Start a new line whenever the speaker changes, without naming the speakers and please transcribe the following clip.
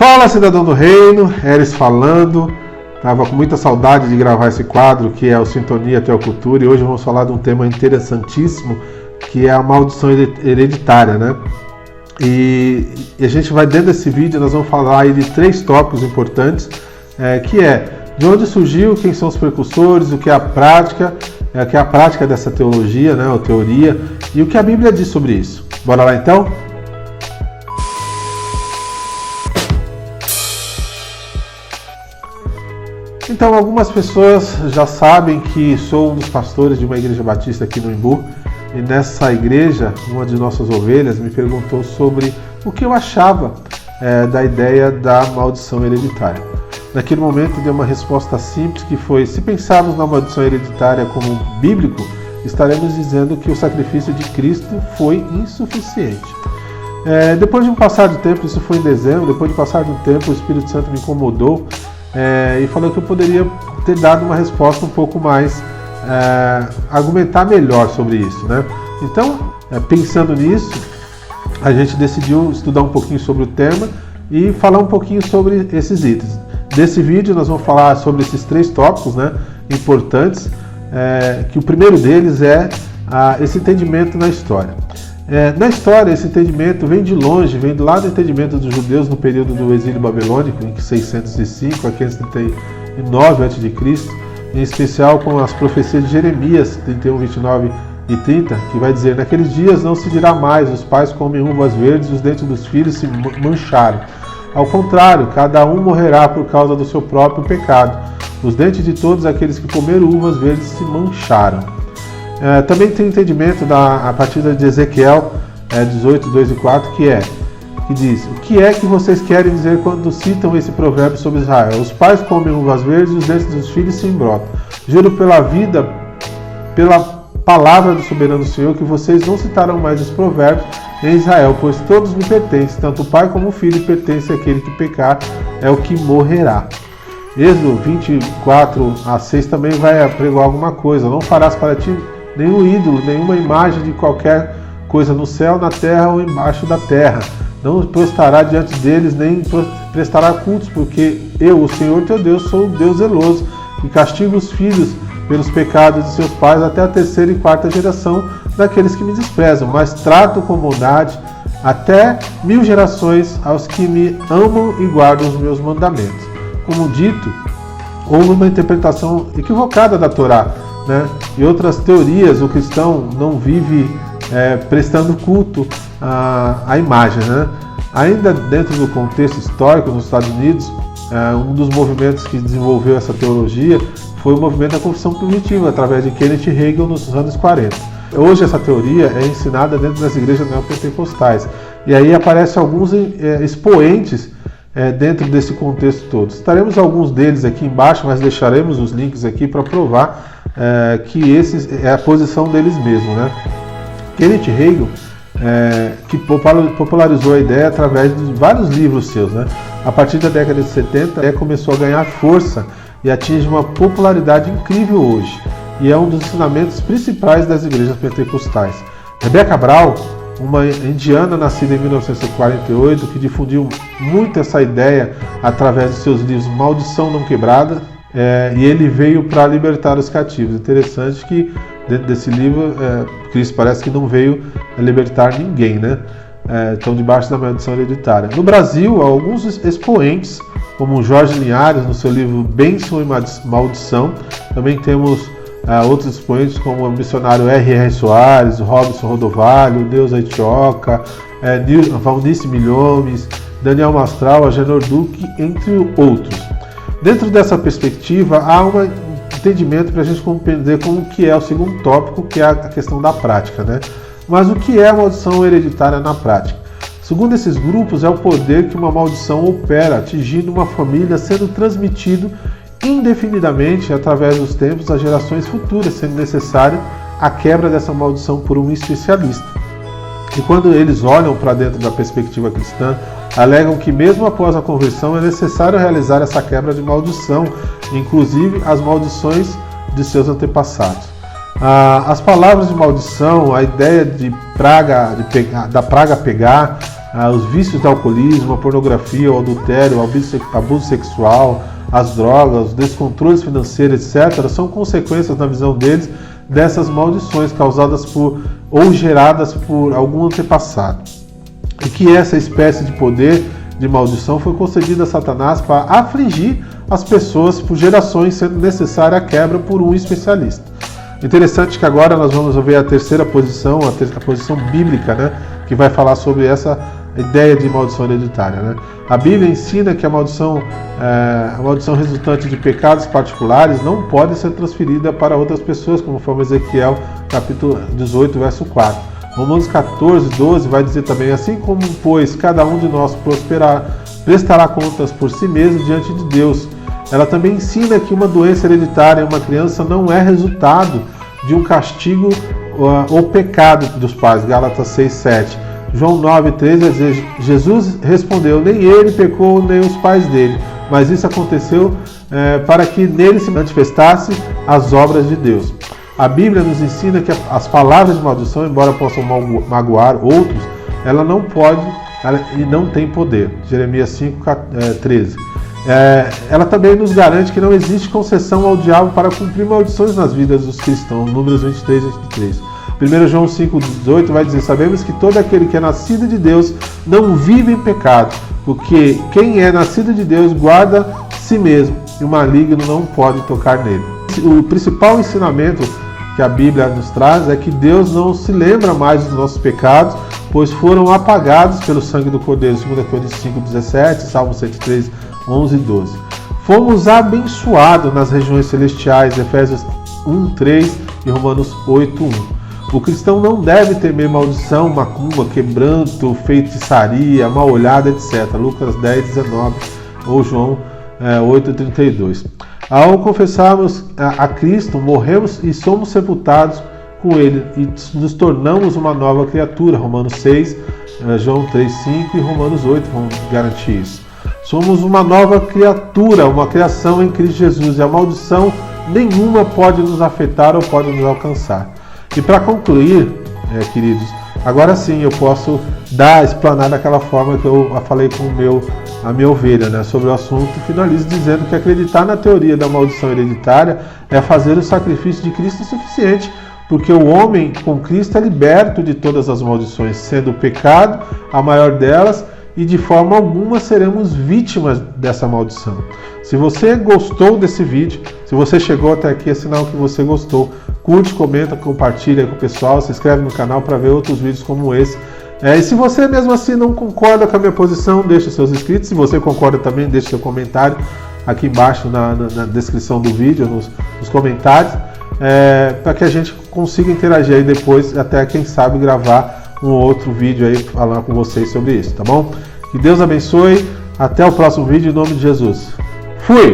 Fala, cidadão do reino, Eres falando. Estava com muita saudade de gravar esse quadro que é o Sintonia Teocultura, e hoje vamos falar de um tema interessantíssimo que é a maldição hereditária, né? E a gente vai, dentro desse vídeo, nós vamos falar aí de 3 tópicos importantes, que é de onde surgiu, quem são os precursores, o que é a prática dessa teologia, né, ou teoria, e o que a Bíblia diz sobre isso. Bora lá então? Então, algumas pessoas já sabem que sou um dos pastores de uma igreja batista aqui no Imbu, e nessa igreja, uma de nossas ovelhas me perguntou sobre o que eu achava da ideia da maldição hereditária. Naquele momento, eu dei uma resposta simples, que foi: se pensarmos na maldição hereditária como bíblico, estaremos dizendo que o sacrifício de Cristo foi insuficiente. Depois de um passar de tempo, isso foi em dezembro, depois de passar de um tempo, o Espírito Santo me incomodou e falou que eu poderia ter dado uma resposta um pouco mais, argumentar melhor sobre isso, né? Então, pensando nisso, a gente decidiu estudar um pouquinho sobre o tema e falar um pouquinho sobre esses itens. Nesse vídeo nós vamos falar sobre esses 3 tópicos, né, importantes, que o primeiro deles é esse entendimento na história. Na história, esse entendimento vem de longe, vem do lado do entendimento dos judeus no período do exílio babilônico, em 605 a 539 a.C., em especial com as profecias de Jeremias 31, 29 e 30, que vai dizer: naqueles dias não se dirá mais, os pais comem uvas verdes e os dentes dos filhos se mancharam. Ao contrário, cada um morrerá por causa do seu próprio pecado. Os dentes de todos aqueles que comeram uvas verdes se mancharam. Também tem entendimento a partir de Ezequiel 18, 2 e 4, que diz: o que é que vocês querem dizer quando citam esse provérbio sobre Israel? Os pais comem uvas verdes e os dentes dos filhos se embrotam. Juro pela vida, pela palavra do soberano Senhor, que vocês não citarão mais os provérbios em Israel, pois todos me pertencem, tanto o pai como o filho pertencem àquele que pecar, é o que morrerá. Êxodo 24 a 6 também vai pregar alguma coisa: não farás para ti nenhum ídolo, nenhuma imagem de qualquer coisa no céu, na terra ou embaixo da terra. Não prostrará diante deles, nem prestará cultos, porque eu, o Senhor teu Deus, sou o Deus zeloso, que castigo os filhos pelos pecados de seus pais até a 3ª e 4ª geração daqueles que me desprezam, mas trato com bondade até 1000 gerações aos que me amam e guardam os meus mandamentos. Como dito, houve uma interpretação equivocada da Torá, né? E outras teorias, o cristão não vive prestando culto à imagem, né? Ainda dentro do contexto histórico nos Estados Unidos, um dos movimentos que desenvolveu essa teologia foi o movimento da confissão primitiva, através de Kenneth Hagin nos anos 40. Hoje essa teoria é ensinada dentro das igrejas neopentecostais, e aí aparecem alguns expoentes dentro desse contexto todo. Estaremos alguns deles aqui embaixo, mas deixaremos os links aqui para provar que esse é a posição deles mesmo, né? Kenneth Hagin, que popularizou a ideia através de vários livros seus, né? A partir da década de 70, começou a ganhar força e atinge uma popularidade incrível hoje, e é um dos ensinamentos principais das igrejas pentecostais. Rebecca Brown, uma indiana nascida em 1948, que difundiu muito essa ideia através de seus livros Maldição Não Quebrada, e ele veio para libertar os cativos. Interessante que dentro desse livro, Cristo parece que não veio libertar ninguém, né? Estão debaixo da maldição hereditária. No Brasil, há alguns expoentes, como Jorge Linhares, no seu livro Bênção e Maldição. Também temos outros expoentes, como o missionário R.R. Soares, Robson Rodovalho, Deus Aitioca, Valnice Milhomes, Daniel Mastral, Agenor Duque, entre outros. Dentro dessa perspectiva, há um entendimento para a gente compreender como que é o segundo tópico, que é a questão da prática, né? Mas o que é a maldição hereditária na prática? Segundo esses grupos, é o poder que uma maldição opera, atingindo uma família, sendo transmitido indefinidamente através dos tempos às gerações futuras, sendo necessário a quebra dessa maldição por um especialista. E quando eles olham para dentro da perspectiva cristã, alegam que mesmo após a conversão é necessário realizar essa quebra de maldição, inclusive as maldições de seus antepassados. As palavras de maldição, a ideia de praga, da praga pegar, os vícios do alcoolismo, a pornografia, o adultério, o abuso sexual, as drogas, os descontroles financeiros, etc., são consequências, na visão deles, dessas maldições causadas por ou geradas por algum antepassado. E que essa espécie de poder de maldição foi concedida a Satanás para afligir as pessoas por gerações, sendo necessária a quebra por um especialista. Interessante que agora nós vamos ver a terceira posição, a posição bíblica, né, que vai falar sobre essa ideia de maldição hereditária, né? A Bíblia ensina que a maldição resultante de pecados particulares não pode ser transferida para outras pessoas, conforme Ezequiel capítulo 18, verso 4. Romanos 14, 12 vai dizer também: assim como, pois, cada um de nós prestará contas por si mesmo diante de Deus. Ela também ensina que uma doença hereditária em uma criança não é resultado de um castigo ou pecado dos pais. Gálatas 6, 7. João 9, 13 vai dizer: Jesus respondeu: nem ele pecou, nem os pais dele, mas isso aconteceu para que nele se manifestasse as obras de Deus. A Bíblia nos ensina que as palavras de maldição, embora possam magoar outros, ela não pode e não tem poder. Jeremias 5, 13. Ela também nos garante que não existe concessão ao diabo para cumprir maldições nas vidas dos cristãos. Números 23 e 23. 1 João 5,18 vai dizer: sabemos que todo aquele que é nascido de Deus não vive em pecado, porque quem é nascido de Deus guarda si mesmo, e o maligno não pode tocar nele. O principal ensinamento que a Bíblia nos traz é que Deus não se lembra mais dos nossos pecados, pois foram apagados pelo sangue do Cordeiro. 2 Coríntios 5,17, Salmo 103, 11 e 12. Fomos abençoados nas regiões celestiais, Efésios 1:3 e Romanos 8:1. O cristão não deve temer maldição, macumba, quebranto, feitiçaria, mal-olhada, etc. Lucas 10:19 ou João 8:32. Ao confessarmos a Cristo, morremos e somos sepultados com Ele e nos tornamos uma nova criatura. Romanos 6, João 3:5 e Romanos 8 vão garantir isso. Somos uma nova criatura, uma criação em Cristo Jesus, e a maldição nenhuma pode nos afetar ou pode nos alcançar. E para concluir, queridos, agora sim eu posso explanar daquela forma que eu falei com a minha ovelha, né, sobre o assunto. Finalizo dizendo que acreditar na teoria da maldição hereditária é fazer o sacrifício de Cristo suficiente, porque o homem com Cristo é liberto de todas as maldições, sendo o pecado a maior delas, e de forma alguma seremos vítimas dessa maldição. Se você gostou desse vídeo, se você chegou até aqui, é sinal que você gostou. Curte, comenta, compartilha com o pessoal, se inscreve no canal para ver outros vídeos como esse. E se você mesmo assim não concorda com a minha posição, deixa os seus inscritos. Se você concorda também, deixa seu comentário aqui embaixo na descrição do vídeo, nos comentários, para que a gente consiga interagir aí depois, até quem sabe gravar um outro vídeo aí falando com vocês sobre isso, tá bom? Que Deus abençoe, até o próximo vídeo em nome de Jesus. Fui!